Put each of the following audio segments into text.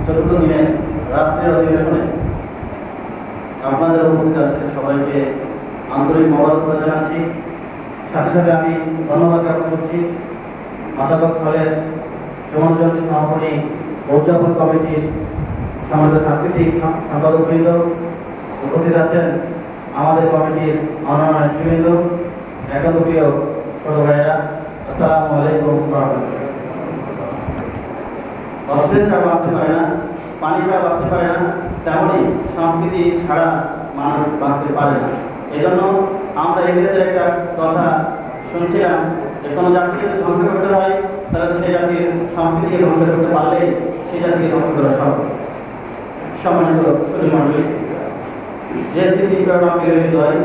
চতুর্থ দিনের রাষ্ট্রীয় অধিবেশনে আপনাদের উপস্থিত আজকে সবাইকে আন্তরিক মোবারকবাদ জানাচ্ছি। সাথে সাথে আমি ধন্যবাদ জ্ঞাপন করছি মাদাবাগ হলের সমাজজনী সমাপনী উদযাপন কমিটির সমাজের সাংস্কৃতিক সম্পাদকবৃন্দ, উপস্থিত আছেন আমাদের কমিটির অন্যান্য নেতৃবৃন্দ, একদপ্রিয় ছোট ভাইয়েরা, আসসালামু আলাইকুম। অক্সিজেন ছাড়া বাঁচতে পারে না, পানি ছাড়া বাঁচতে পারে না, তেমনই সংস্কৃতি ছাড়া মানুষ বাঁচতে পারে না। এই জন্য আমরা ইংরেজির একটা কথা শুনছিলাম যে কোনো জাতিকে যদি ধ্বংস করতে হয় তাহলে সেই জাতির সংস্কৃতিকে ধ্বংস করতে পারলে সেই জাতিকে ধ্বংস করা সম্ভব। সম্মানিত সুধীমণ্ডলী, যে স্থিতি বিরোধী হয়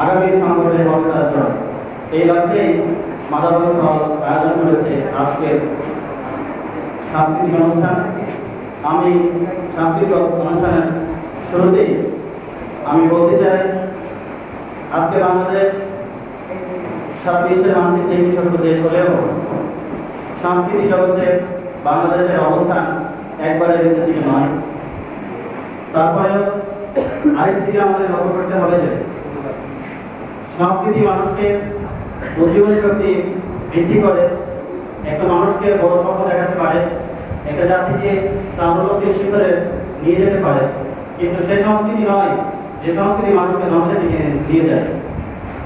আগামী সংগঠনের মর্যাদার জন্য এই লক্ষ্যেই মাদাবাগ হল আয়োজন করেছে আজকের সাংস্কৃতিক অনুষ্ঠান। আমি সাংস্কৃতিক অনুষ্ঠানের শুরুতেই আমি বলতে চাই, আজকে বাংলাদেশ সারা বিশ্বের মানচিত্রে একটি ছোট্ট দেশ হলেও সাংস্কৃতিক জগতে বাংলাদেশের অবস্থান একবারে নিচের দিকে নয়। তারপরেও আরেকদিকে আমাদের লক্ষ্য করতে হবে যে সংস্কৃতি মানুষকে উজ্জীবনী শক্তি বৃদ্ধি করে, একটা মানুষকে বড় স্বপ্ন দেখাতে পারে, একটা জাতিকে প্রাণবন্তির শিখরে নিয়ে যেতে পারে, কিন্তু সেই সংস্কৃতি নয় যে সংস্কৃতি মানুষকে ধ্বংসের দিকে নিয়ে যায়।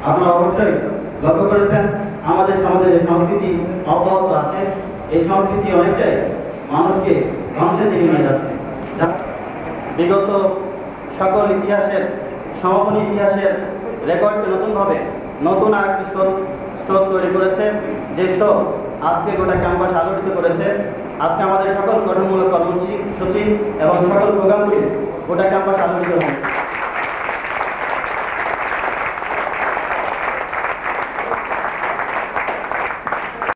আপনারা অবশ্যই লক্ষ্য করেছেন আমাদের সমাজে যে সংস্কৃতি অব্যাহত আছে, এই সংস্কৃতি অনেকটাই মানুষকে ধ্বংসের দিকে নিয়ে যাচ্ছে। বিগত সকল ইতিহাসের সমাপনী ইতিহাসের রেকর্ডকে নতুনভাবে নতুন আরেকটি স্রোত তৈরি করেছে, যে স্রোত আজকে গোটা ক্যাম্পাস আলোকিত করেছে। আজকে আমাদের সকল গঠনমূলক কর্মসূচি এবং সকল প্রোগ্রামগুলি গোটা ক্যাম্পাস আলোকিত হয়।